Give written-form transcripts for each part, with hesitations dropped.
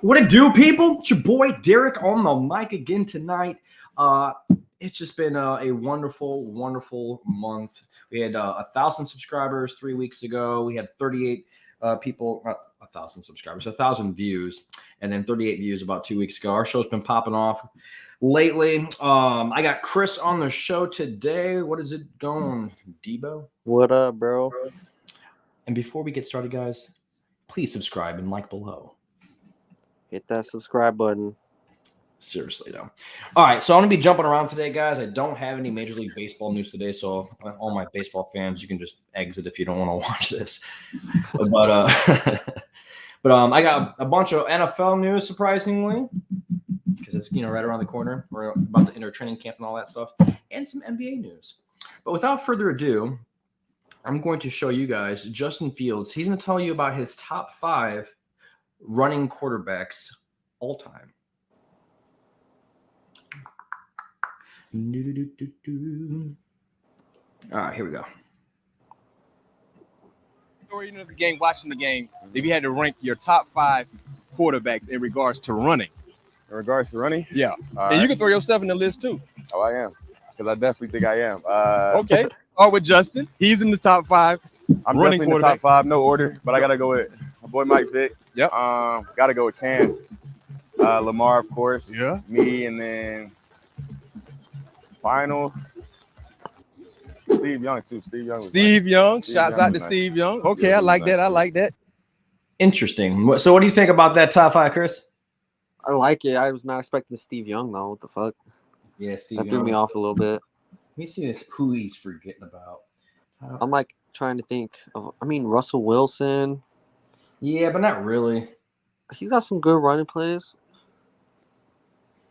What it do, people? It's your boy Derek on the mic again tonight. It's just been a wonderful, wonderful month. We had 1,000 subscribers 3 weeks ago. We had 38 people, not 1,000 subscribers, 1,000 views, and then 38 views about 2 weeks ago. Our show's been popping off lately. I got Chris on the show today. What is it going, Debo? What up, bro? And before we get started, guys, please subscribe and like below. Hit that subscribe button. Seriously, though. All right, so I'm going to be jumping around today, guys. I don't have any Major League Baseball news today, so all my baseball fans, you can just exit if you don't want to watch this. But I got a bunch of NFL news, surprisingly, because it's right around the corner. We're about to enter training camp and all that stuff, and some NBA news. But without further ado, I'm going to show you guys Justin Fields. He's going to tell you about his top 5 running quarterbacks all time. All right, here we go. Or the game, watching the game, if you had to rank your top 5 quarterbacks in regards to running. In regards to running? Yeah. All and right. you can throw yourself in the list too. Oh, I am. Because I definitely think I am. Okay. Start with Justin. He's in the top 5. I'm running definitely in the top 5, no order, but I got to go with my boy Mike Vick. Yep. Got to go with Cam. Lamar, of course. Yeah. Me, and then final. Steve Young, too. Steve Young. Steve Shouts Young out to was nice. Steve Young. Okay, Yeah, I like nice. that. I like that. Interesting. So what do you think about that top 5, Chris? I like it. I was not expecting Steve Young, though. What the fuck? Yeah, Steve That threw me off a little bit. Let me see this. Who he's forgetting about. I'm like trying to think of, Russell Wilson. Yeah, but not really. He's got some good running plays.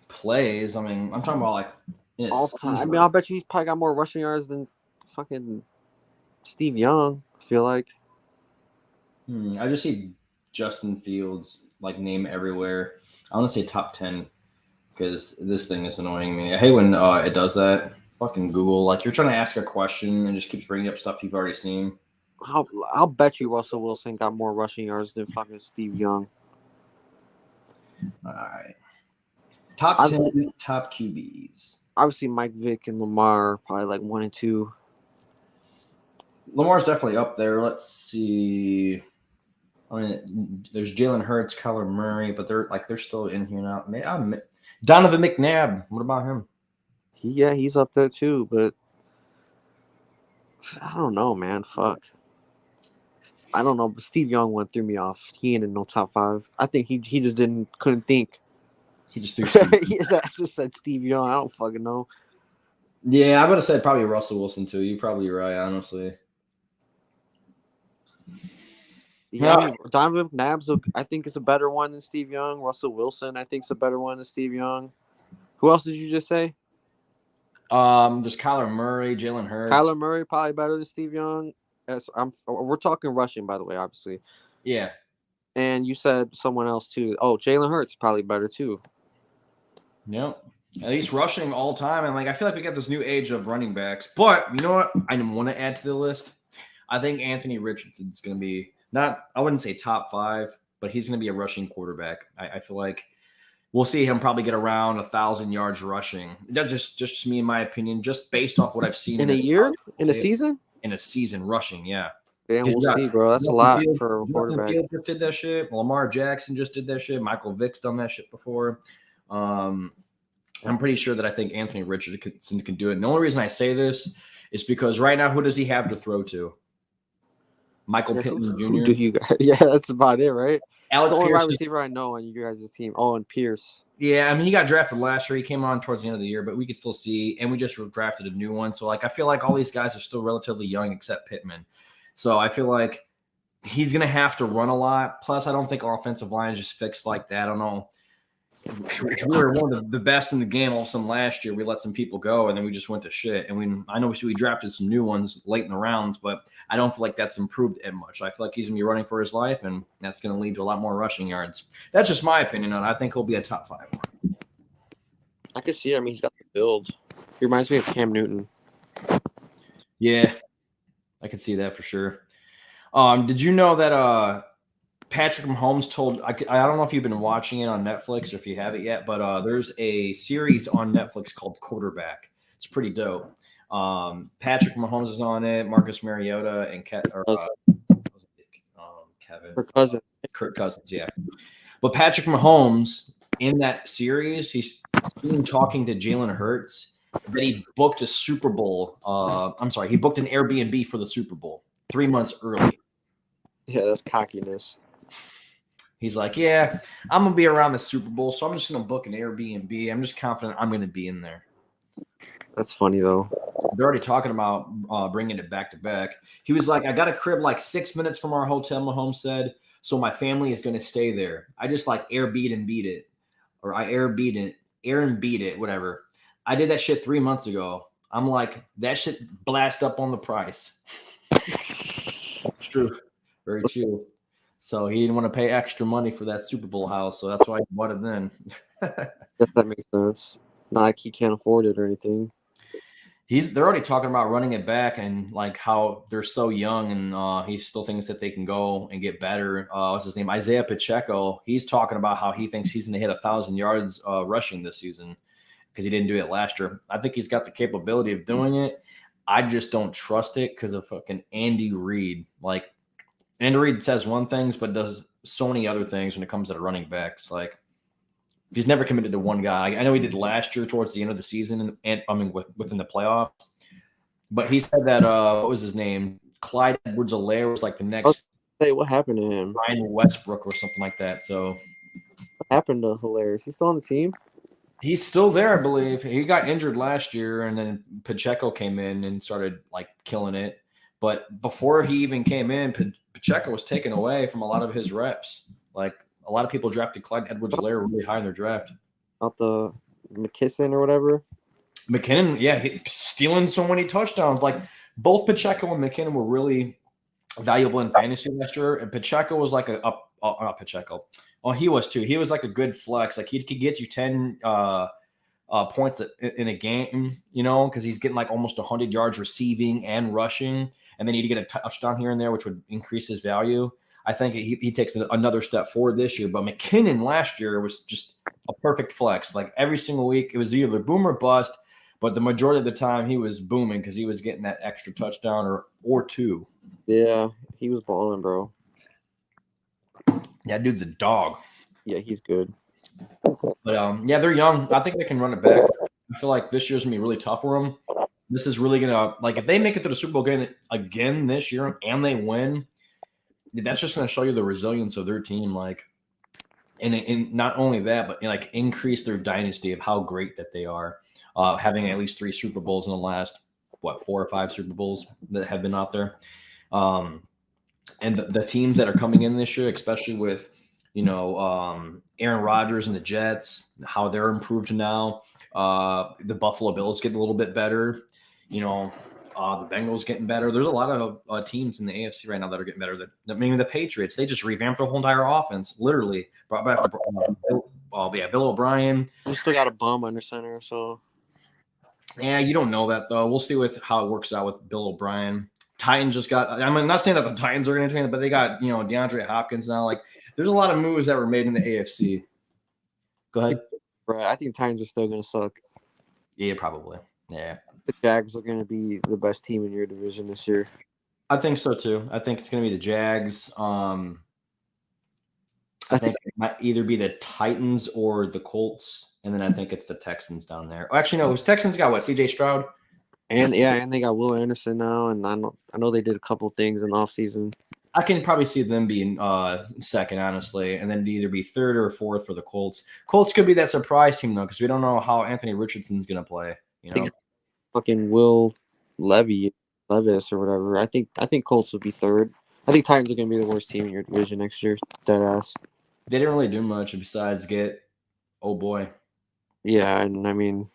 Plays. I'm talking about like in a All time. season. I'll bet you he's probably got more rushing yards than fucking Steve Young, I feel like. I just see Justin Fields like name everywhere. I want to say top 10 because this thing is annoying me. I hate when it does that. Fucking Google, like you're trying to ask a question and just keeps bringing up stuff you've already seen. I'll bet you Russell Wilson got more rushing yards than fucking Steve Young. All right. Top 10 top QBs. Obviously, Mike Vick and Lamar probably like 1 and 2. Lamar's definitely up there. Let's see. There's Jalen Hurts, Kyler Murray, but they're still in here now. Donovan McNabb. What about him? Yeah, he's up there too, but I don't know, man. Fuck. I don't know, but Steve Young one threw me off. He ain't in no top 5. I think he just couldn't think. He just threw Steve. I just said Steve Young. I don't fucking know. Yeah, I would have said probably Russell Wilson too. You're probably right, honestly. Yeah, Donovan McNabb, I think is a better one than Steve Young. Russell Wilson, I think, is a better one than Steve Young. Who else did you just say? There's Kyler Murray, Jalen Hurts. Kyler Murray probably better than Steve Young. We're talking rushing, by the way, obviously. Yeah. And you said someone else too. Oh, Jalen Hurts probably better too. Yep. At least rushing all time. And I feel like we got this new age of running backs. But you know what? I want to add to the list. I think Anthony Richardson's going to be I wouldn't say top 5, but he's going to be a rushing quarterback. I feel like we'll see him probably get around 1,000 yards rushing. That's just me, in my opinion, just based off what I've seen in a year, in a season, in a season rushing. Yeah. Damn, we'll see, bro. That's a lot for a quarterback. Fields just did that shit. Lamar Jackson just did that shit. Michael Vick's done that shit before. I'm pretty sure that I think Anthony Richardson can do it. And the only reason I say this is because right now, who does he have to throw to? Michael Pittman Jr. Who do you guys? Yeah, that's about it, right? Alec That's the only Pierce wide receiver I know on you guys' team. Oh, and Pierce. Yeah, he got drafted last year. He came on towards the end of the year, but we could still see. And we just drafted a new one. So, I feel like all these guys are still relatively young except Pittman. So, I feel like he's going to have to run a lot. Plus, I don't think our offensive line is just fixed like that. I don't know. We were one of the best in the game. All of a sudden last year, we let some people go, and then we just went to shit. And I know we drafted some new ones late in the rounds, but I don't feel like that's improved that much. I feel like he's going to be running for his life, and that's going to lead to a lot more rushing yards. That's just my opinion on it. I think he'll be a top 5. I can see. He's got the build. He reminds me of Cam Newton. Yeah, I can see that for sure. Did you know that Patrick Mahomes told I don't know if you've been watching it on Netflix or if you have it yet, but there's a series on Netflix called Quarterback. It's pretty dope. Patrick Mahomes is on it, Marcus Mariota, and Kevin. Her cousin. Kirk Cousins, yeah. But Patrick Mahomes in that series, he's seen talking to Jalen Hurts that he booked a Super Bowl. He booked an Airbnb for the Super Bowl 3 months early. Yeah, that's cockiness. He's like, yeah, I'm going to be around the Super Bowl, so I'm just going to book an Airbnb. I'm just confident I'm going to be in there. That's funny, though. They're already talking about bringing it back to back. He was like, I got a crib like 6 minutes from our hotel, Mahomes said, so my family is going to stay there. I just like Airbnb it, or I Airbnb it, whatever. I did that shit 3 months ago. I'm like, that shit blast up on the price. True. Very true. So he didn't want to pay extra money for that Super Bowl house, so that's why he bought it then. That makes sense. Not like he can't afford it or anything. They're already talking about running it back and like how they're so young and he still thinks that they can go and get better. What's his name? Isaiah Pacheco. He's talking about how he thinks he's going to hit 1,000 yards rushing this season because he didn't do it last year. I think he's got the capability of doing it. I just don't trust it because of fucking Andy Reid. Like Andy Reid says one thing, but does so many other things when it comes to the running backs. Like he's never committed to one guy. I know he did last year towards the end of the season, and within the playoffs. But he said that what was his name? Clyde Edwards-Helaire was like the next. Hey, what happened to him? Ryan Westbrook or something like that. So what happened to Helaire? Is he still on the team? He's still there, I believe. He got injured last year, and then Pacheco came in and started like killing it. But before he even came in, Pacheco was taken away from a lot of his reps. Like a lot of people drafted Clyde Edwards-Helaire really high in their draft. Not the McKisson or whatever. McKinnon, yeah, stealing so many touchdowns. Like both Pacheco and McKinnon were really valuable in fantasy last year, and Pacheco was like not Pacheco. Oh, he was too. He was like a good flex. Like he could get you 10 points in a game, you know, because he's getting like almost 100 yards receiving and rushing, and then he'd get a touchdown here and there, which would increase his value. I think he takes another step forward this year. But McKinnon last year was just a perfect flex. Like every single week, it was either boom or bust. But the majority of the time, he was booming because he was getting that extra touchdown or two. Yeah, he was balling, bro. That dude's a dog. Yeah, he's good. But yeah, they're young. I think they can run it back. I feel like this year's gonna be really tough for them. This is really gonna like if they make it to the Super Bowl again this year and they win, that's just gonna show you the resilience of their team. Like, and not only that, but like increase their dynasty of how great that they are. Having at least 3 Super Bowls in the last 4 or 5 Super Bowls that have been out there. And the teams that are coming in this year, especially with, Aaron Rodgers and the Jets, how they're improved now. The Buffalo Bills getting a little bit better. The Bengals getting better. There's a lot of teams in the AFC right now that are getting better. Maybe the Patriots, they just revamped their whole entire offense, literally. Brought back Bill O'Brien. We still got a bum under center, so. Yeah, you don't know that, though. We'll see how it works out with Bill O'Brien. Titans just got – I'm not saying that the Titans are going to do it, but they got, DeAndre Hopkins now. Like, there's a lot of moves that were made in the AFC. Go ahead. Right, I think the Titans are still going to suck. Yeah, probably. Yeah. The Jags are going to be the best team in your division this year. I think so, too. I think it's going to be the Jags. I think it might either be the Titans or the Colts, and then I think it's the Texans down there. Oh, actually, no. It was Texans got what? C.J. Stroud? And they got Will Anderson now, and I know they did a couple things in the offseason. I can probably see them being second, honestly, and then either be third or fourth for the Colts. Colts could be that surprise team, though, because we don't know how Anthony Richardson's going to play. Fucking Will Levis or whatever. I think Colts would be third. I think Titans are going to be the worst team in your division next year. Deadass. They didn't really do much besides get oh boy. Yeah, and I mean,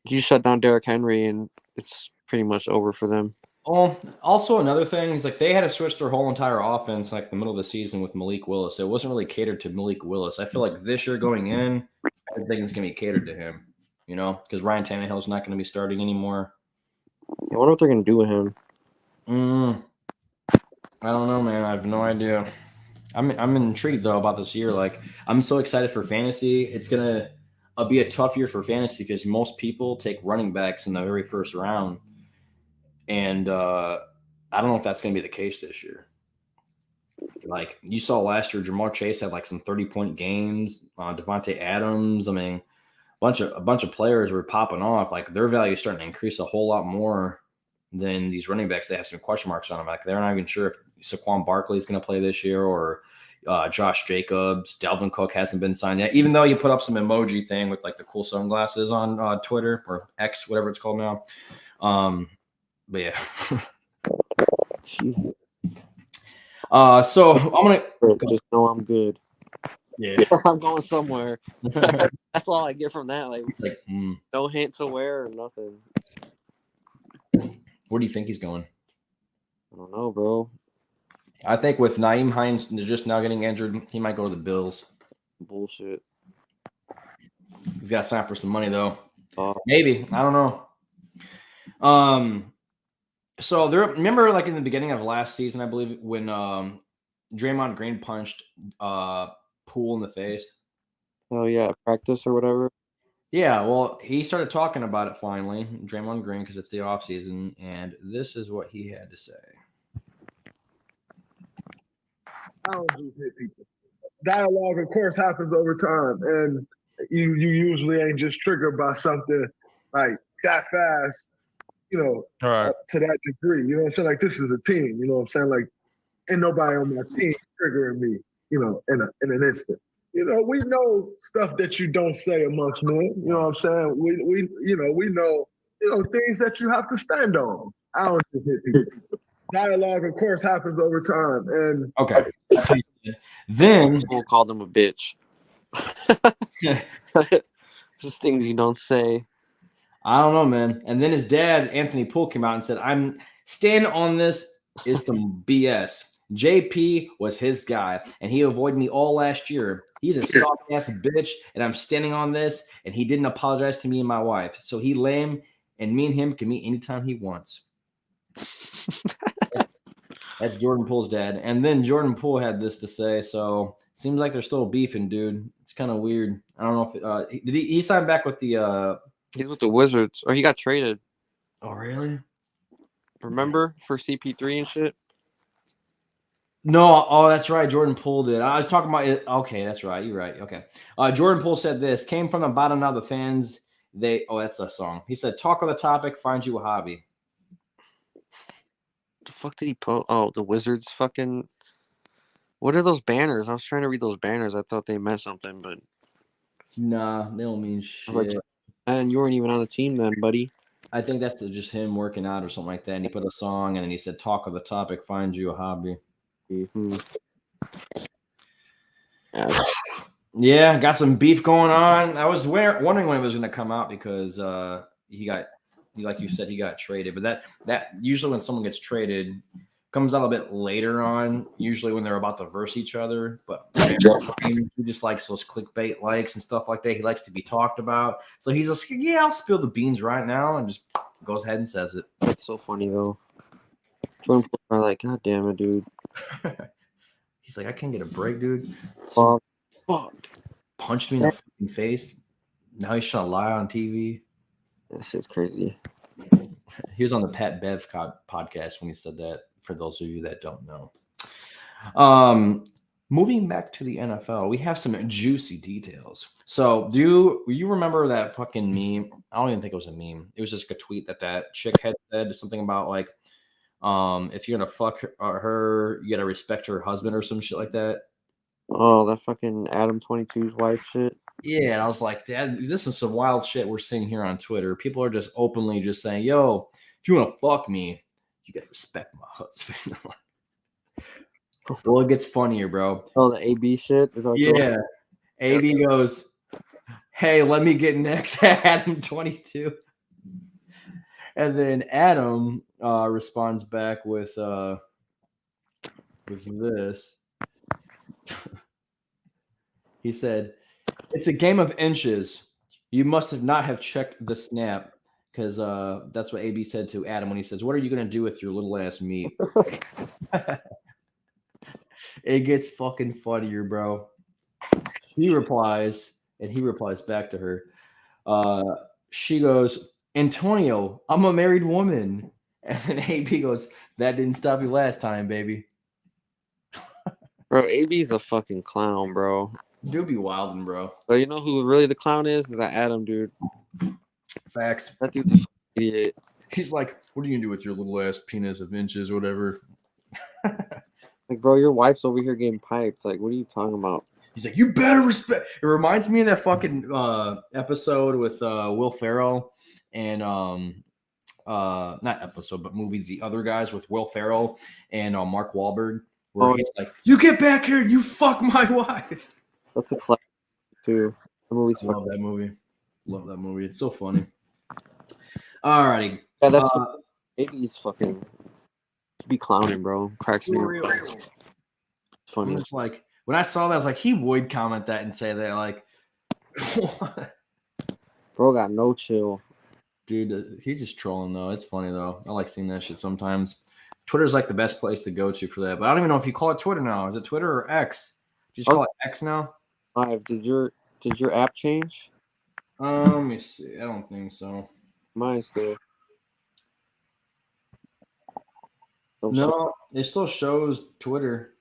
you shut down Derrick Henry, and it's pretty much over for them. Oh, also another thing is like they had to switch their whole entire offense like the middle of the season with Malik Willis. It wasn't really catered to Malik Willis. I feel like this year going in, everything's going to be catered to him, because Ryan Tannehill's not going to be starting anymore. I wonder what they're going to do with him. I don't know, man. I have no idea. I'm intrigued though about this year. Like, I'm so excited for fantasy. It's gonna be a tough year for fantasy because most people take running backs in the very first round, and I don't know if that's gonna be the case this year. Like you saw last year, Jamar Chase had like some 30-point games. Devontae Adams. I mean, a bunch of players were popping off. Like their value is starting to increase a whole lot more than these running backs. They have some question marks on them. Like they're not even sure if Saquon Barkley is going to play this year or Josh Jacobs. Dalvin Cook hasn't been signed yet, even though you put up some emoji thing with like the cool sunglasses on Twitter or X, whatever it's called now. But yeah. Jesus. So I'm gonna just know I'm good. Yeah. I'm going somewhere. That's all I get from that. Like, It's like, no hint to where or nothing. Where do you think he's going? I don't know, bro. I think with Nyheim Hines just now getting injured, he might go to the Bills. Bullshit. He's got to sign for some money though. Oh. Maybe, I don't know. So there, remember, like in the beginning of last season, I believe when Draymond Green punched Poole in the face. Oh yeah, practice or whatever. Yeah, well, he started talking about it finally, Draymond Green, because it's the offseason, and this is what he had to say. I don't just hit people. Dialogue, of course, happens over time, and you usually ain't just triggered by something like that fast, to that degree. You know what I'm saying? Like, this is a team. You know what I'm saying? Like, ain't nobody on my team triggering me. In an instant. We know stuff that you don't say amongst men. You know what I'm saying? We know things that you have to stand on. I don't just hit people. Dialogue, of course, happens over time. And okay, that's what he said. Then people called him a bitch. Just things you don't say. I don't know, man. And then his dad, Anthony Poole, came out and said, "I'm standing on this is some BS. JP was his guy, and he avoided me all last year. He's a soft ass bitch, and I'm standing on this. And he didn't apologize to me and my wife, so he lame, and me and him can meet anytime he wants." That's Jordan Poole's dad. And then Jordan Poole had this to say. So seems like they're still beefing, dude. It's kind of weird. I don't know if did he signed back with the. He's with the Wizards, or he got traded. Oh, really? Remember for CP3 and shit? No, oh, that's right. Jordan Poole did. I was talking about it. Okay, that's right. You're right. Okay. Jordan Poole said this came from the bottom. Now the fans, that's the song. He said, "Talk of the topic, find you a hobby." The fuck did he post? Oh, the Wizards fucking. What are those banners? I was trying to read those banners. I thought they meant something, but. Nah, they don't mean shit. Like, man, you weren't even on the team then, buddy. I think that's just him working out or something like that. And he put a song and then he said, "Talk of the topic, find you a hobby." Mm-hmm. Yeah, got some beef going on. I was wondering when it was going to come out because he got, like you said, he got traded. But that usually when someone gets traded comes out a bit later on, usually when they're about to verse each other. But he just likes those clickbait likes and stuff like that. He likes to be talked about. So he's just, yeah, I'll spill the beans right now, and just goes ahead and says it. That's so funny, though. Jordan Poole are like, God damn it, dude. He's like, I can't get a break, dude. Fuck. Punched me in the fucking face. Now he's trying to lie on TV. That shit's crazy. He was on the Pat Bev podcast when he said that, for those of you that don't know. Moving back to the NFL, we have some juicy details. So do you remember that fucking meme? I don't even think it was a meme. It was just a tweet that chick had said something about like, if you're gonna fuck her, you gotta respect her husband or some shit like that. Oh, that fucking Adam 22's wife shit. Yeah, and I was like, Dad, this is some wild shit we're seeing here on Twitter. People are just openly just saying, "Yo, if you want to fuck me, you gotta respect my husband." Well, it gets funnier, bro. Oh, the AB shit? Is that yeah. AB goes, "Hey, let me get next." Adam 22. And then Adam responds back with this. He said, "It's a game of inches. You must have not have checked the snap." Because that's what AB said to Adam when he says, "What are you going to do with your little ass meat?" It gets fucking funnier, bro. She replies, and he replies back to her. She goes, Antonio, I'm a married woman. And then AB goes, that didn't stop you last time, baby. Bro, AB's a fucking clown, bro. Do be wildin', bro. But you know who really the clown is? Is that Adam, dude. Facts. That dude's a fucking idiot. He's like, what are you gonna do with your little ass penis of inches or whatever? Like, bro, your wife's over here getting piped. Like, what are you talking about? He's like, you better respect. It reminds me of that fucking episode with Will Ferrell and not episode, but movies. The Other Guys with Will Ferrell and Mark Wahlberg, where he's like, you get back here and you fuck my wife. That's a classic too. The movie's Love fucking. that movie. Love that movie. It's so funny. Alrighty. Yeah, that's AB's fucking. Be clowning, bro. Cracks me up. I'm Funny. just like, when I saw that, I was like, he would comment that and say that, like, what? Bro got no chill. Dude, he's just trolling though. It's funny though. I like seeing that shit sometimes. Twitter's like the best place to go to for that. But I don't even know if you call it Twitter now. Is it Twitter or X? Do you just call it X now? Live. Did your app change? Let me see. I don't think so. Mine's there. No, it still shows Twitter.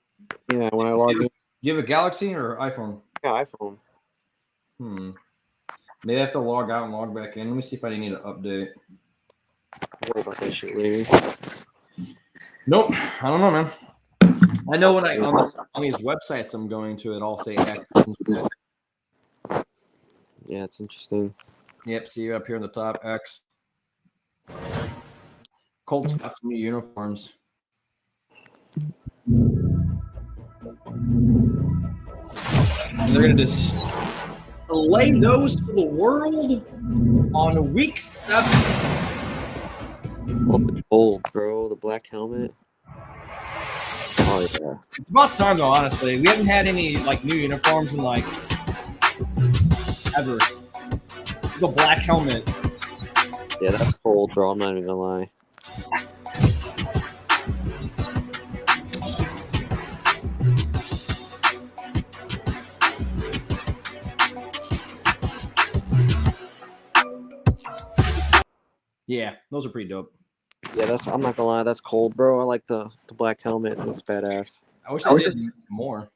Yeah, when I log in. Do you have a Galaxy or iPhone? Yeah, iPhone. Maybe I have to log out and log back in. Let me see if I need an update. Worry about that shit later. Nope. I don't know, man. I know when on these websites I'm going to, it all say X. Yeah, it's interesting. Yep, see you up here in the top, X. Colts got some new uniforms. They're going to display those to the world on week 7. Oh, the gold, bro. The black helmet. Oh, yeah. It's about time, though, honestly. We haven't had any, like, new uniforms in, like, ever. The black helmet. Yeah, that's cold, bro. I'm not even gonna lie. Yeah, those are pretty dope. Yeah, I'm not gonna lie, that's cold, bro. I like the black helmet. It looks badass. I wish they did more.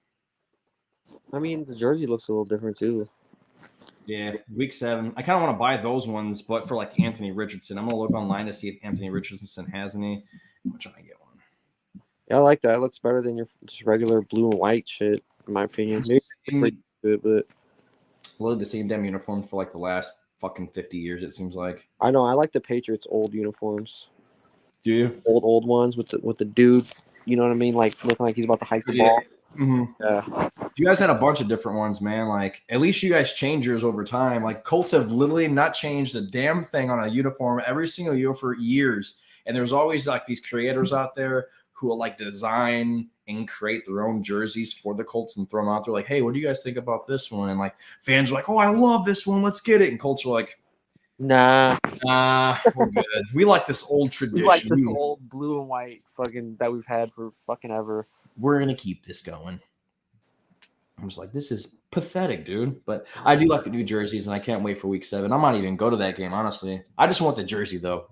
I mean, the jersey looks a little different too. Yeah, week 7. I kind of want to buy those ones, but for like Anthony Richardson. I'm gonna look online to see if Anthony Richardson has any. I'm trying to get one. Yeah, I like that. It looks better than your just regular blue and white shit, in my opinion. Maybe it's pretty good, but Loaded the same damn uniform for like the last fucking 50 years, it seems like. I know I like the Patriots' old uniforms. Do you? Old ones with the dude, you know what I mean? Like looking like he's about to hike the ball. Mm-hmm. Yeah. You guys had a bunch of different ones, man. Like, at least you guys change yours over time. Like, Colts have literally not changed a damn thing on a uniform every single year for years. And there's always like these creators out there who will like design and create their own jerseys for the Colts and throw them out there. Like, hey, what do you guys think about this one? And like fans are like, oh, I love this one. Let's get it. And Colts are like, nah, we're good. We like this old tradition. we like this old blue and white fucking that we've had for fucking ever. We're gonna keep this going. I was like, this is pathetic, dude. But I do like the new jerseys, and I can't wait for week 7. I might even go to that game, honestly. I just want the jersey, though.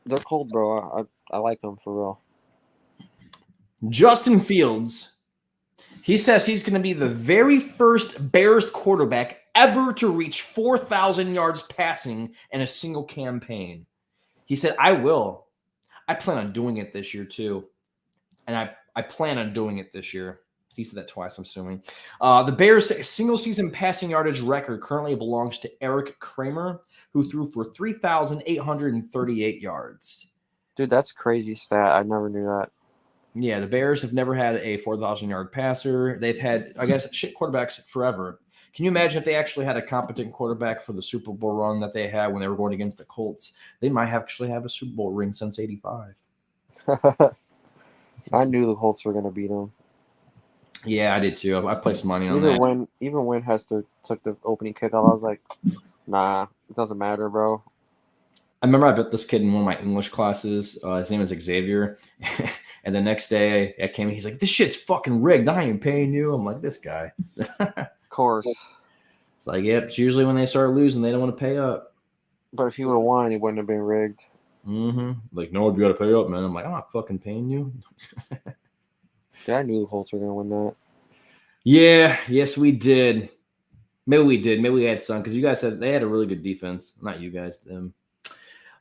They're cold, bro. I like them for real. Justin Fields, he says he's going to be the very first Bears quarterback ever to reach 4,000 yards passing in a single campaign. He said, I will. I plan on doing it this year, too. And I plan on doing it this year. He said that twice, I'm assuming. The Bears' single-season passing yardage record currently belongs to Eric Kramer, who threw for 3,838 yards. Dude, that's crazy stat. I never knew that. Yeah, the Bears have never had a 4,000-yard passer. They've had, I guess, shit quarterbacks forever. Can you imagine if they actually had a competent quarterback for the Super Bowl run that they had when they were going against the Colts? They might actually have a Super Bowl ring since 85. I knew the Colts were going to beat them. Yeah, I did too. I placed money on that. Even when Hester took the opening kickoff, I was like, nah, it doesn't matter, bro. I remember I bet this kid in one of my English classes. His name is Xavier. And the next day I came, he's like, this shit's fucking rigged. I ain't paying you. I'm like, this guy. Of course. It's like, yep, it's usually when they start losing, they don't want to pay up. But if he would have won, it wouldn't have been rigged. Mm-hmm. Like, no, you got to pay up, man. I'm like, I'm not fucking paying you. Yeah, I knew the Colts were going to win that. Yeah, yes, we did. Maybe we did. Maybe we had some because you guys said they had a really good defense. Not you guys, them.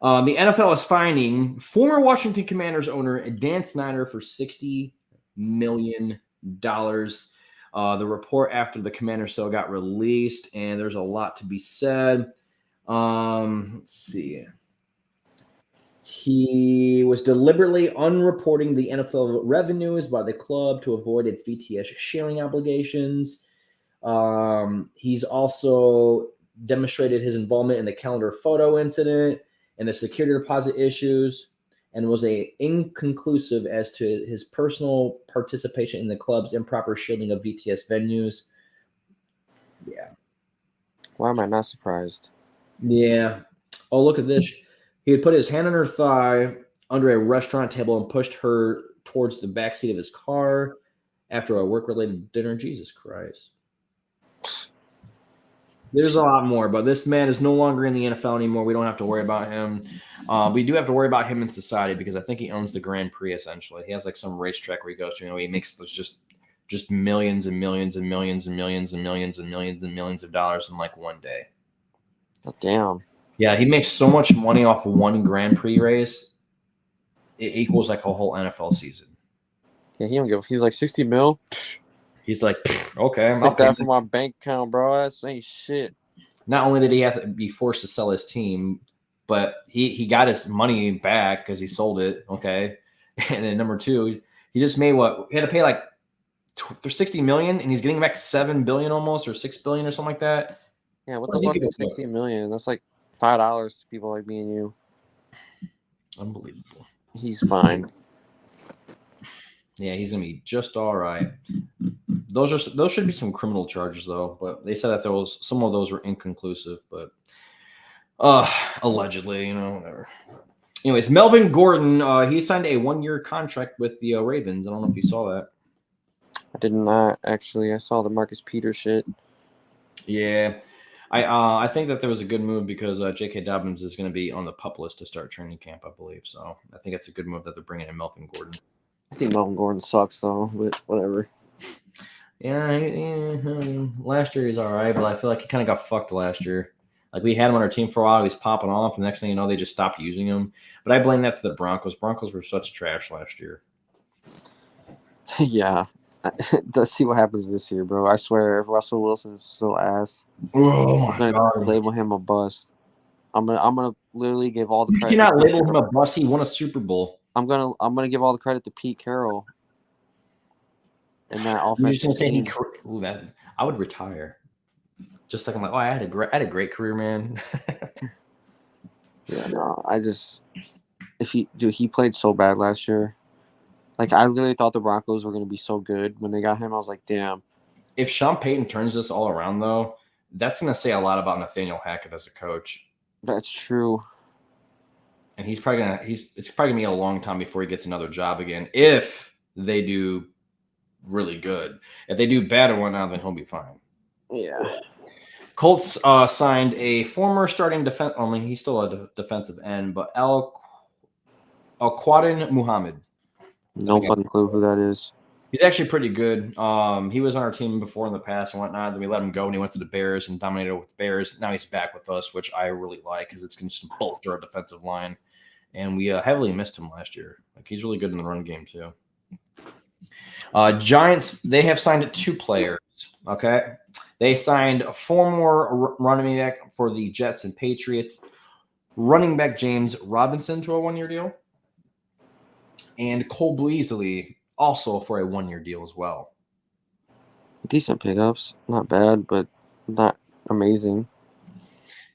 The NFL is fining former Washington Commanders owner Dan Snyder for $60 million. The report after the Commanders sale got released, and there's a lot to be said. Let's see. He was deliberately unreporting the NFL revenues by the club to avoid its VTS sharing obligations. He's also demonstrated his involvement in the calendar photo incident and the security deposit issues, and was inconclusive as to his personal participation in the club's improper shielding of VTS venues. Yeah. Why am I not surprised? Yeah. Oh, look at this. He had put his hand on her thigh under a restaurant table and pushed her towards the backseat of his car after a work-related dinner. Jesus Christ. There's a lot more, but this man is no longer in the NFL anymore. We don't have to worry about him. We do have to worry about him in society because I think he owns the Grand Prix, essentially. He has like some racetrack where he goes to. You know, he makes those just millions and millions and millions and millions and millions and millions and millions of dollars in like one day. Oh, damn. Yeah, he makes so much money off of one Grand Prix race. It equals like a whole NFL season. Yeah, he don't give. He's like 60 mil. He's like, okay, I'll take that from my bank account, bro. That ain't shit. Not only did he have to be forced to sell his team, but he got his money back because he sold it. Okay, and then number two, he just made what he had to pay like $60 million, and he's getting back $7 billion almost, or $6 billion or something like that. Yeah, what the fuck is 60 million? That's like $5 to people like me and you. Unbelievable. He's fine. Yeah, he's gonna be just all right. Those should be some criminal charges though, but they said that some of those were inconclusive, but allegedly, you know, whatever. Anyways, Melvin Gordon, he signed a 1-year contract with the Ravens. I don't know if you saw that. I did not actually. I saw the Marcus Peters shit. Yeah, I think that there was a good move because J.K. Dobbins is going to be on the PUP list to start training camp, I believe. So I think it's a good move that they're bringing in Melvin Gordon. I think Melvin Gordon sucks though, but whatever. Yeah, last year he's all right, but I feel like he kind of got fucked last year. Like we had him on our team for a while, he's popping off, and the next thing you know, they just stopped using him. But I blame that to the Broncos. Broncos were such trash last year. Yeah. Let's see what happens this year, bro. I swear, if Russell Wilson's still ass, Oh I'm gonna label him a bust. I'm gonna literally give all the credit. You cannot label him a bust. He won a Super Bowl. I'm gonna give all the credit to Pete Carroll. And that offense. You're just gonna say I would retire. Just like I'm like, I had a great career, man. Yeah, no, he played so bad last year. Like, I literally thought the Broncos were going to be so good when they got him. I was like, damn. If Sean Payton turns this all around, though, that's going to say a lot about Nathaniel Hackett as a coach. That's true. And it's probably going to be a long time before he gets another job again if they do really good. If they do bad or whatnot, then he'll be fine. Yeah. Colts signed a former starting defense. I mean, he's still a defensive end, but Al-Quadin Muhammad. No fucking clue who that is. He's actually pretty good. He was on our team before in the past and whatnot. Then we let him go, and he went to the Bears and dominated with the Bears. Now he's back with us, which I really like because it's going to bolster our defensive line. And we heavily missed him last year. Like he's really good in the run game too. Giants, they have signed 2 players. Okay, they signed 4 more running back for the Jets and Patriots. Running back James Robinson to a 1-year deal. And Cole Beasley also for a 1-year deal as well. Decent pickups. Not bad, but not amazing. Do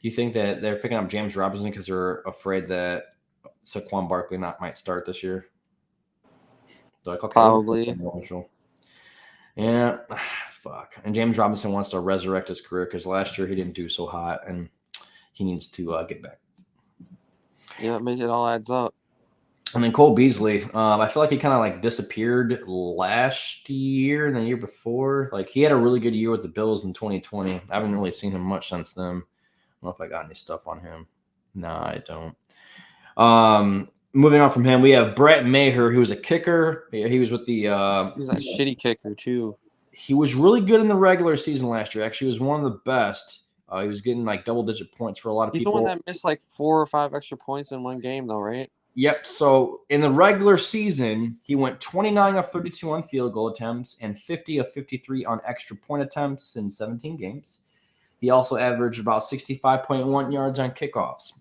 you think that they're picking up James Robinson because they're afraid that Saquon Barkley might start this year? Like, okay, probably. Yeah, fuck. And James Robinson wants to resurrect his career because last year he didn't do so hot, and he needs to get back. Yeah, it all adds up. And then Cole Beasley, I feel like he kind of like disappeared last year and the year before. Like he had a really good year with the Bills in 2020. I haven't really seen him much since then. I don't know if I got any stuff on him. No, I don't. Moving on from him, we have Brett Maher, who was a kicker. He was with the He's a shitty kicker too. He was really good in the regular season last year. Actually, he was one of the best. He was getting like double-digit points for a lot of He's people. the one that missed like 4 or 5 extra points in one game, though, right? Yep. So in the regular season, he went 29 of 32 on field goal attempts and 50 of 53 on extra point attempts in 17 games. He also averaged about 65.1 yards on kickoffs.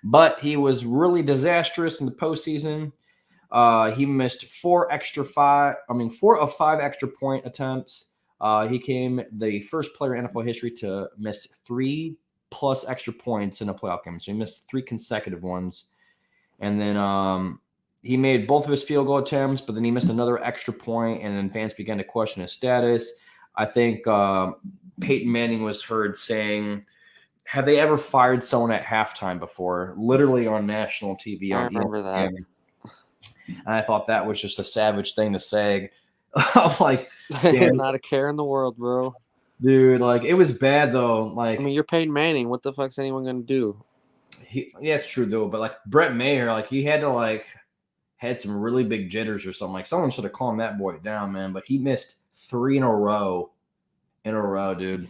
But he was really disastrous in the postseason. He missed 4 of 5 extra point attempts. He became the first player in NFL history to miss 3+ extra points in a playoff game. So he missed 3 consecutive ones. And then he made both of his field goal attempts, but then he missed another extra point, and then fans began to question his status. I think Peyton Manning was heard saying, have they ever fired someone at halftime before? Literally on national TV. I remember that. And I thought that was just a savage thing to say. I'm like, damn, not a care in the world, bro. Dude, like it was bad though. Like, I mean, you're Peyton Manning. What the fuck's anyone gonna do? Yeah, it's true though. But like Brett Maher, like he had to had some really big jitters or something. Like someone should have calmed that boy down, man. But he missed 3 in a row, dude.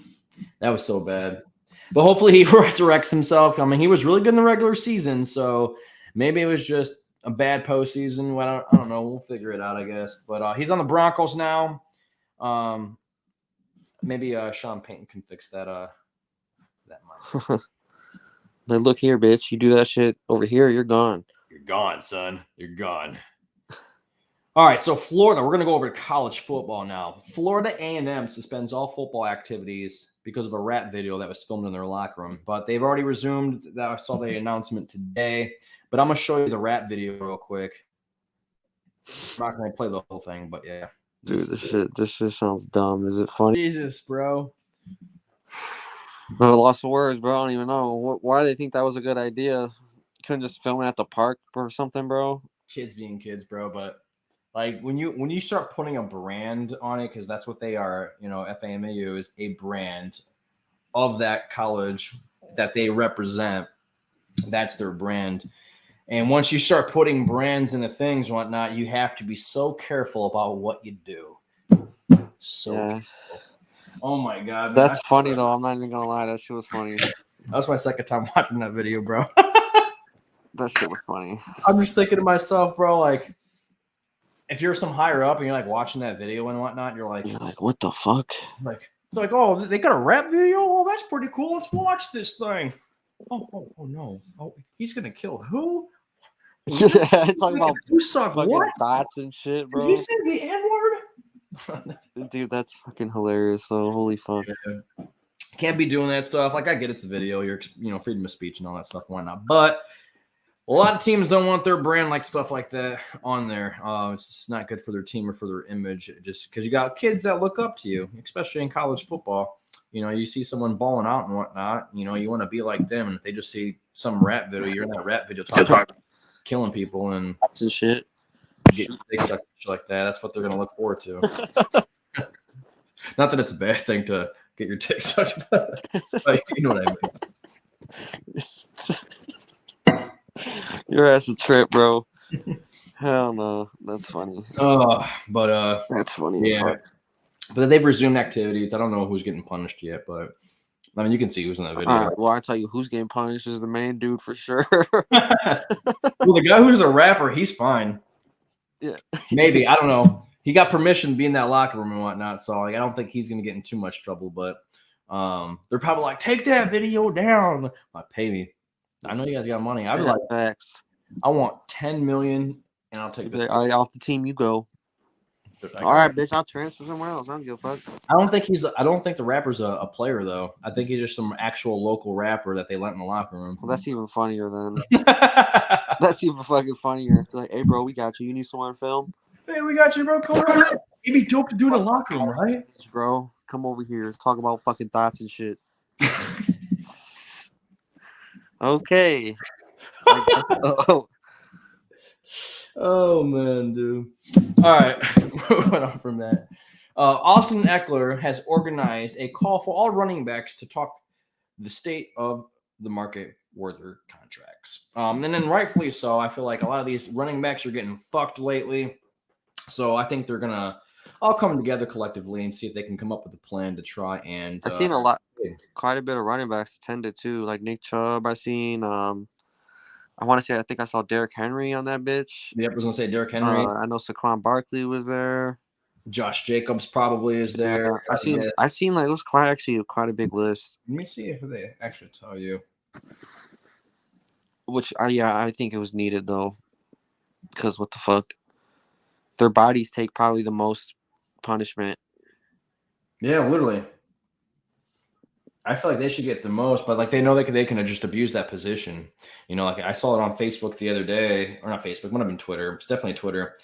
That was so bad. But hopefully he resurrects himself. I mean, he was really good in the regular season, so maybe it was just a bad postseason. Well, I don't know. We'll figure it out, I guess. But he's on the Broncos now. Maybe Sean Payton can fix that. That mic. Like, look here, bitch. You do that shit over here, you're gone. You're gone, son. You're gone. All right, so Florida. We're gonna go over to college football now. Florida A&M suspends all football activities because of a rap video that was filmed in their locker room. But they've already resumed. I saw the announcement today. But I'm gonna show you the rap video real quick. I'm not gonna play the whole thing, but yeah. Dude, this shit sounds dumb. Is it funny? Jesus, bro. I lost the words, bro. I don't even know. Why do they think that was a good idea? Couldn't just film it at the park or something, bro? Kids being kids, bro. But like when you start putting a brand on it, because that's what they are, FAMU is a brand of that college that they represent. That's their brand. And once you start putting brands in the things and whatnot, you have to be so careful about what you do. Careful. Oh my God. That's funny though. I'm not even gonna lie. That shit was funny. That was my second time watching that video, bro. That shit was funny. I'm just thinking to myself, bro, like if you're some higher up and you're like watching that video and whatnot, you're like, what the fuck? Like, oh, they got a rap video? Oh, that's pretty cool. Let's watch this thing. Oh no. Oh, he's gonna kill who? Talking about you suck. What? Thoughts and shit, bro. Did he say the N-word? Dude, that's fucking hilarious. So holy fuck. Yeah. Can't be doing that stuff. Like I get it's a video. You're freedom of speech and all that stuff. Why not? But a lot of teams don't want their brand like stuff like that on there. It's just not good for their team or for their image. Just because you got kids that look up to you, especially in college football. You see someone balling out and whatnot. You want to be like them. And if they just see some rap video, you're in that rap video talking, killing people and shit. Getting big stuff like that. That's what they're going to look forward to. Not that it's a bad thing to get your dick sucked, but you know what I mean. Your ass a trip, bro. Hell no. That's funny. But that's funny. Yeah. But they've resumed activities. I don't know who's getting punished yet, but I mean, you can see who's in that video. All right, well, I tell you, who's getting punished is the main dude for sure. Well, the guy who's a rapper, he's fine. Yeah. Maybe. I don't know. He got permission to be in that locker room and whatnot, so I don't think he's going to get in too much trouble. But they're probably like, take that video down. Like, pay me. I know you guys got money. I'd be like, facts. I want $10 million, and I'll take this. Off the team you go. All right, bitch. I'll transfer somewhere else. I don't give a fuck. I don't think the rapper's a player though. I think he's just some actual local rapper that they let in the locker room. Well, that's even funnier then. That's even fucking funnier. It's like, hey, bro, we got you. You need someone to film? Hey, we got you, bro. Come on. It'd be dope to do in the locker room, right? Bro, come over here. Talk about fucking thoughts and shit. Okay. I guess so. Oh man, dude. All right, moving on from that. Austin Eckler has organized a call for all running backs to talk the state of the market for their contracts. And then rightfully so. I feel like a lot of these running backs are getting fucked lately. So I think they're gonna all come together collectively and see if they can come up with a plan to try and. I've seen quite a bit of running backs attended too, like Nick Chubb. I seen. I want to say I think I saw Derrick Henry on that bitch. Yep, I was gonna say Derrick Henry. I know Saquon Barkley was there. Josh Jacobs probably is there. I've seen like it was quite a big list. Let me see if they actually tell you. Which I think it was needed though, because what the fuck, their bodies take probably the most punishment. Yeah, literally. I feel like they should get the most, but like they know they can just abuse that position. You know, like I saw it on Facebook the other day, or not Facebook, might have been Twitter. It's definitely Twitter.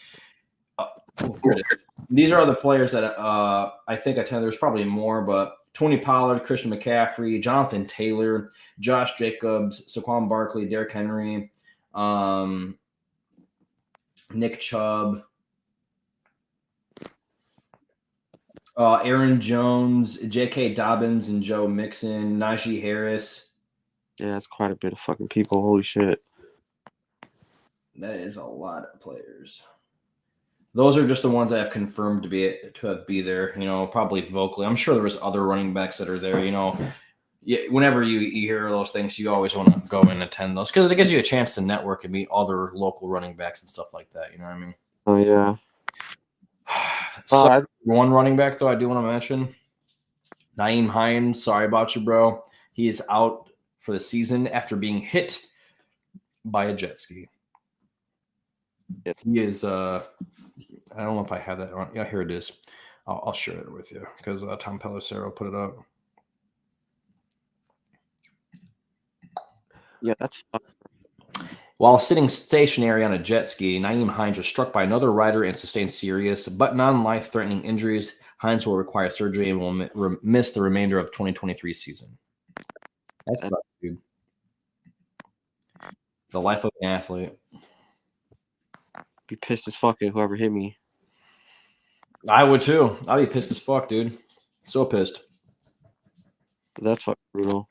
These are the players that I think there's probably more, but Tony Pollard, Christian McCaffrey, Jonathan Taylor, Josh Jacobs, Saquon Barkley, Derrick Henry, Nick Chubb, Aaron Jones, J.K. Dobbins, and Joe Mixon, Najee Harris. Yeah, that's quite a bit of fucking people. Holy shit. That is a lot of players. Those are just the ones I have confirmed to be there. You know, probably vocally. I'm sure there was other running backs that are there. You know, whenever you hear those things, you always want to go and attend those because it gives you a chance to network and meet other local running backs and stuff like that. You know what I mean? Oh yeah. So, one running back though, I do want to mention Nyheim Hines. Sorry about you, bro. He is out for the season after being hit by a jet ski. Yep. He is. I don't know if I have that on. Yeah, here it is. I'll share it with you because Tom Pelissero put it up. Yeah, that's fun. While sitting stationary on a jet ski, Nyheim Hines was struck by another rider and sustained serious but non-life-threatening injuries. Hines will require surgery and will miss the remainder of 2023 season. That's tough, dude. The life of an athlete. Be pissed as fuck at whoever hit me. I would too. I'd be pissed as fuck, dude. So pissed. That's fucking brutal.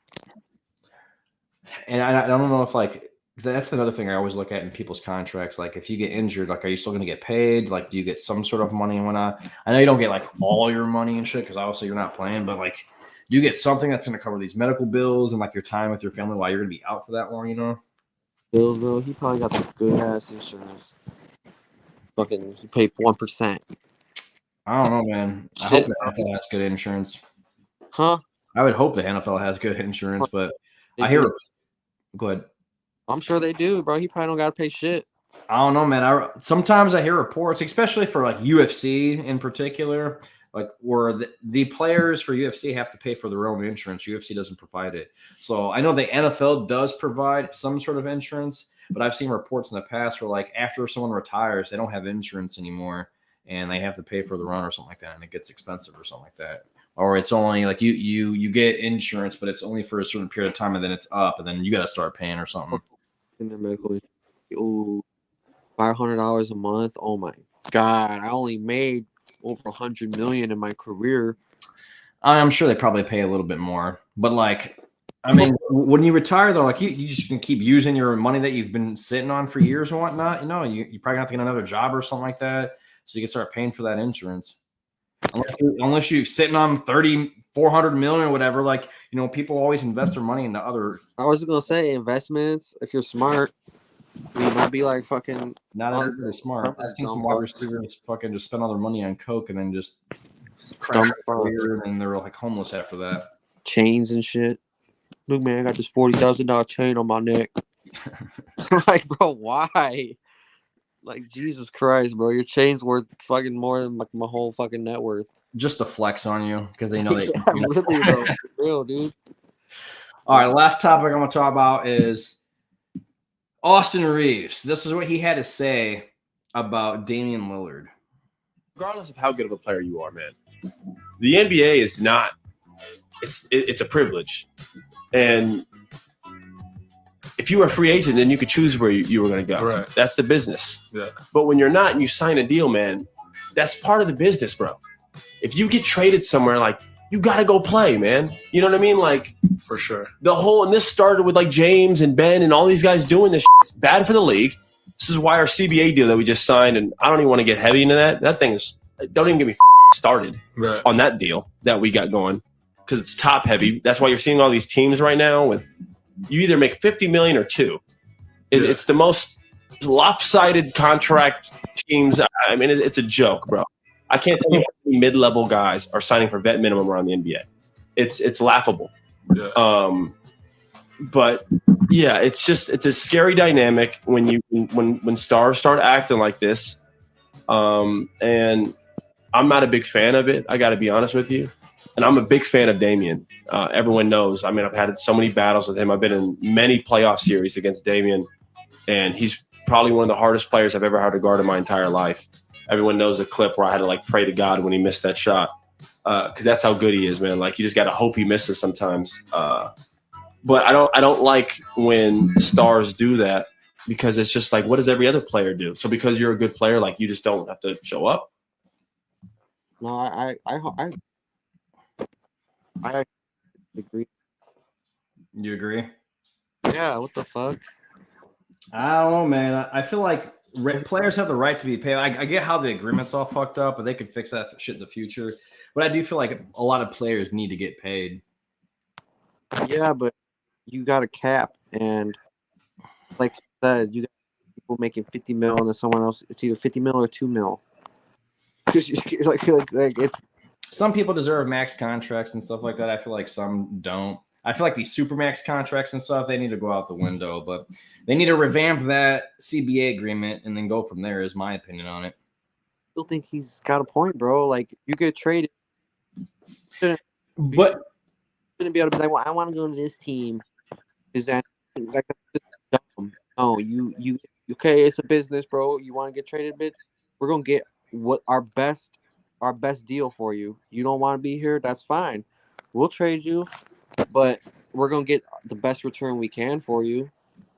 And I don't know if like that's another thing I always look at in people's contracts. Like if you get injured, like are you still going to get paid? Like do you get some sort of money and whatnot? I know you don't get like all your money and shit because obviously you're not playing, but like you get something that's going to cover these medical bills and like your time with your family while you're going to be out for that long, you know? Bills, bro. He probably got some good ass insurance. Fucking, he paid 1%. I don't know, man. I hope the NFL has good insurance. Huh? I would hope the NFL has good insurance, but I hear. Go ahead. I'm sure they do, bro. He probably don't got to pay shit. I don't know, man. Sometimes I hear reports, especially for like UFC in particular, like where the players for UFC have to pay for their own insurance. UFC doesn't provide it. So I know the NFL does provide some sort of insurance, but I've seen reports in the past where like after someone retires, they don't have insurance anymore and they have to pay for the run or something like that, and it gets expensive or something like that. Or it's only like you get insurance, but it's only for a certain period of time, and then it's up, and then you got to start paying or something. In their medical, $500 a month. Oh my god! I only made over $100 million in my career. I'm sure they probably pay a little bit more, but like, I mean, when you retire though, like you just can keep using your money that you've been sitting on for years and whatnot. You know, you probably have to get another job or something like that, so you can start paying for that insurance. Unless you're sitting on 400 million or whatever, like, you know, people always invest their money into other. I was gonna say investments. If you're smart, you might be like fucking. Not everybody's smart. I've seen some wide receivers fucking just spend all their money on coke and then just crash career, and they're like homeless after that. Chains and shit. Look, man, I got this $40,000 chain on my neck. Like, bro, why? Like, Jesus Christ, bro. Your chain's worth fucking more than like my whole fucking net worth. Just to flex on you because they know they. Yeah, really, though. For real, dude. All right, last topic I'm going to talk about is Austin Reeves. This is what he had to say about Damian Lillard. Regardless of how good of a player you are, man, the NBA is not. It's a privilege, and if you were a free agent, then you could choose where you were going to go. Right. That's the business. Yeah. But when you're not and you sign a deal, man, that's part of the business, bro. If you get traded somewhere, like, you got to go play, man. You know what I mean? Like, for sure. And this started with like James and Ben and all these guys doing this shit. It's bad for the league. This is why our CBA deal that we just signed, and I don't even want to get heavy into that. That thing is, don't even get me started on that deal that we got going, because it's top heavy. That's why you're seeing all these teams right now with, you either make $50 million or $2 million. It's the most lopsided contract teams. I mean, it's a joke, bro. I can't tell you how many mid-level guys are signing for vet minimum around the NBA. It's laughable. Yeah. But yeah, it's a scary dynamic when stars start acting like this. And I'm not a big fan of it. I got to be honest with you. And I'm a big fan of Damian. Everyone knows. I mean, I've had so many battles with him. I've been in many playoff series against Damian, and he's probably one of the hardest players I've ever had to guard in my entire life. Everyone knows the clip where I had to like pray to God when he missed that shot, because that's how good he is, man. Like, you just got to hope he misses sometimes. But I don't like when stars do that, because it's just like, what does every other player do? So because you're a good player, like, you just don't have to show up? No, I agree. You agree? Yeah, what the fuck? I don't know, man. I feel like players have the right to be paid. I get how the agreement's all fucked up, but they could fix that shit in the future. But I do feel like a lot of players need to get paid. Yeah, but you got a cap, and like you said, you got people making $50 million, and then someone else, it's either $50 million or $2 million. Because like it's, some people deserve max contracts and stuff like that. I feel like some don't. I feel like these supermax contracts and stuff, they need to go out the window, but they need to revamp that CBA agreement and then go from there, is my opinion on it. I still think he's got a point, bro. Like, you get traded, but shouldn't be able to be like, well, I want to go to this team. Is that like dumb? No, you okay, it's a business, bro. You want to get traded, bitch? We're gonna get what our best deal for you. You don't want to be here, that's fine. We'll trade you, but we're gonna get the best return we can for you.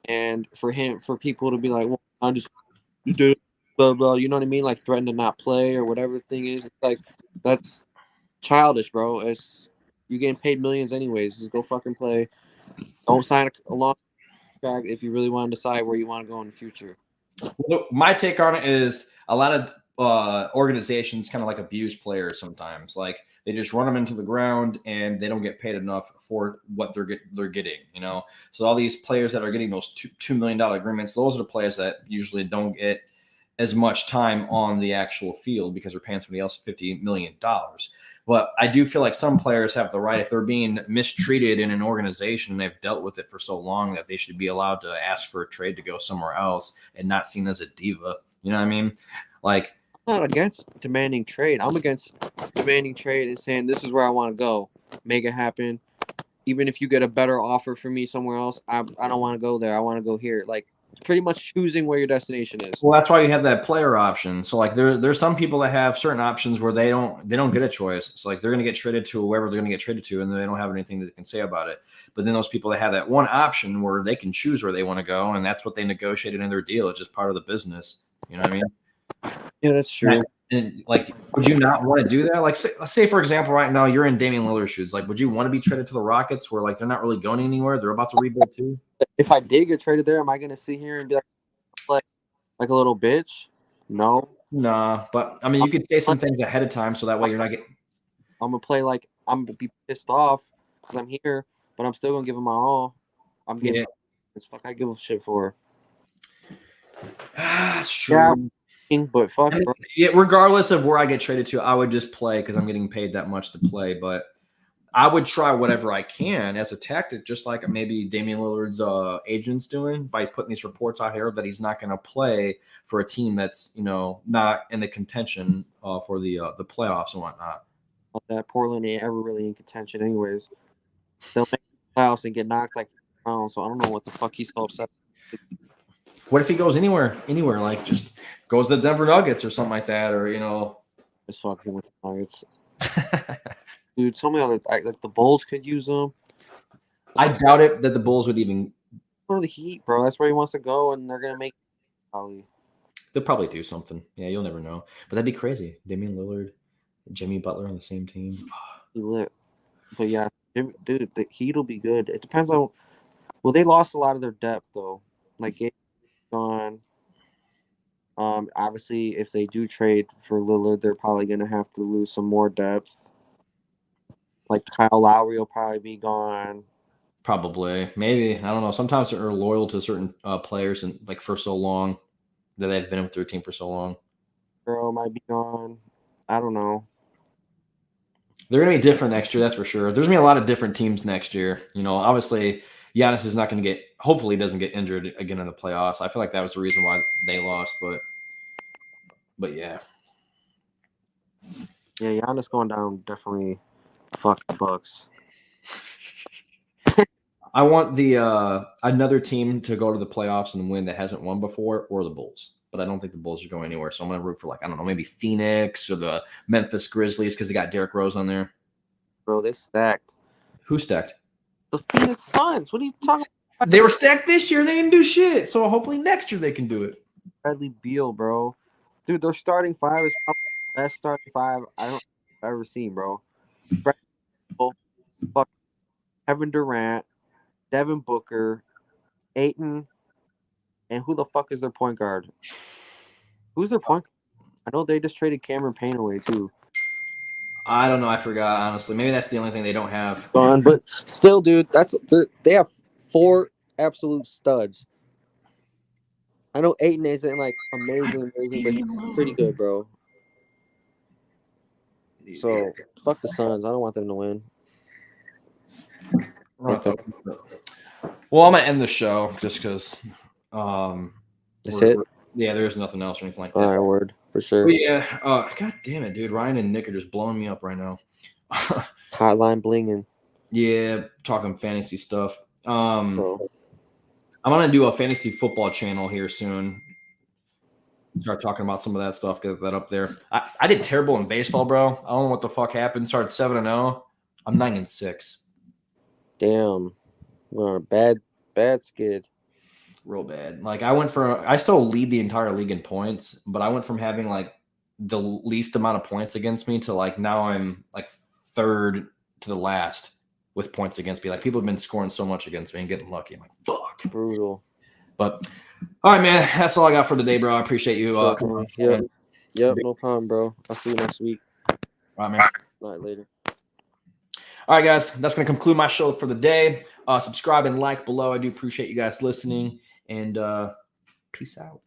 And for people to be like, well, I'm just blah blah, you know what I mean? Like, threaten to not play or whatever the thing is. It's like, that's childish, bro. You're getting paid millions anyways. Just go fucking play. Don't sign a long contract if you really want to decide where you want to go in the future. My take on it is a lot of organizations kind of like abuse players sometimes. Like, they just run them into the ground and they don't get paid enough for what they're getting, you know? So all these players that are getting those $2 million agreements, those are the players that usually don't get as much time on the actual field because they're paying somebody else $50 million. But I do feel like some players have the right, if they're being mistreated in an organization and they've dealt with it for so long, that they should be allowed to ask for a trade to go somewhere else and not seen as a diva. You know what I mean? Like, I'm not against demanding trade. I'm against demanding trade and saying, this is where I want to go. Make it happen. Even if you get a better offer for me somewhere else, I don't want to go there. I want to go here. Like, pretty much choosing where your destination is. Well, that's why you have that player option. So like there's some people that have certain options where they don't get a choice. So like they're going to get traded to whoever they're going to get traded to, and they don't have anything that they can say about it. But then those people that have that one option where they can choose where they want to go, and that's what they negotiated in their deal. It's just part of the business. You know what I mean? Yeah, that's true. And like, would you not want to do that? Like, say for example, right now you're in Damian Lillard's shoes. Like, would you want to be traded to the Rockets, where like they're not really going anywhere? They're about to rebuild too. If I did get traded there, am I going to sit here and be like a little bitch? No. Nah, but I mean, you could say some things ahead of time so that way you're not getting. I'm gonna play like I'm gonna be pissed off because I'm here, but I'm still gonna give them my all. I'm getting it's fuck I give a shit for. That's true. Yeah, but fuck. Bro. Yeah, regardless of where I get traded to, I would just play because I'm getting paid that much to play. But I would try whatever I can as a tactic, just like maybe Damian Lillard's agent's doing by putting these reports out here that he's not going to play for a team that's, you know, not in the contention for the playoffs and whatnot. That Portland ain't ever really in contention, anyways. They'll make the playoffs and get knocked like round. So I don't know what the fuck he's so upset. What if he goes anywhere, like just goes to the Denver Nuggets or something like that, or you know, just fucking with the Nuggets. Dude, so many other like the Bulls could use them. I doubt it that the Bulls would even Go to the Heat, bro. That's where he wants to go, and they're gonna make probably. They'll probably do something. Yeah, you'll never know. But that'd be crazy. Damian Lillard, Jimmy Butler on the same team. He lit. But yeah, dude, the Heat will be good. It depends on. Well, they lost a lot of their depth though. Like Gabe gone. Obviously, if they do trade for Lillard, they're probably gonna have to lose some more depth. Like Kyle Lowry will probably be gone. Probably, maybe, I don't know. Sometimes they're loyal to certain players and like for so long that they've been with their team for so long. Girl might be gone. I don't know. They're gonna be different next year, that's for sure. There's gonna be a lot of different teams next year. You know, obviously, Giannis is not gonna get. Hopefully, doesn't get injured again in the playoffs. I feel like that was the reason why they lost, but yeah. Yeah, Giannis going down definitely. Fuck the Bucks. I want the another team to go to the playoffs and win that hasn't won before, or the Bulls. But I don't think the Bulls are going anywhere. So I'm going to root for, like, I don't know, maybe Phoenix or the Memphis Grizzlies because they got Derrick Rose on there. Bro, they stacked. Who stacked? The Phoenix Suns. What are you talking about? They were stacked this year. They didn't do shit. So hopefully next year they can do it. Bradley Beal, bro. Dude, their starting five is probably the best starting five I've ever seen, bro. Bradley Beal, fuck, Kevin Durant, Devin Booker, Ayton, and who the fuck is their point guard? Who's their point guard? I know they just traded Cameron Payne away, too. I don't know. I forgot, honestly. Maybe that's the only thing they don't have. But still, dude, they have 4 absolute studs. I know Ayton isn't, like, amazing, but he's pretty good, bro. So, fuck the Suns. I don't want them to win. Well, I'm going to end the show just because. That's it? Yeah, there's nothing else or anything like that. All right, word. For sure. But yeah. God damn it, dude. Ryan and Nick are just blowing me up right now. Hotline blinging. Yeah, talking fantasy stuff. I'm going to do a fantasy football channel here soon. Start talking about some of that stuff, get that up there. I did terrible in baseball, bro. I don't know what the fuck happened. Started 7-0. I'm 9-6. Damn. Well, bad skid. Real bad. Like I still lead the entire league in points, but I went from having like the least amount of points against me to like now I'm like third to the last with points against me. Like people have been scoring so much against me and getting lucky. I'm like, fuck. Brutal. But all right, man. That's all I got for today, bro. I appreciate you. Yep, no problem, bro. I'll see you next week. All right, man. All right, later. All right, guys. That's going to conclude my show for the day. Subscribe and like below. I do appreciate you guys listening. And peace out.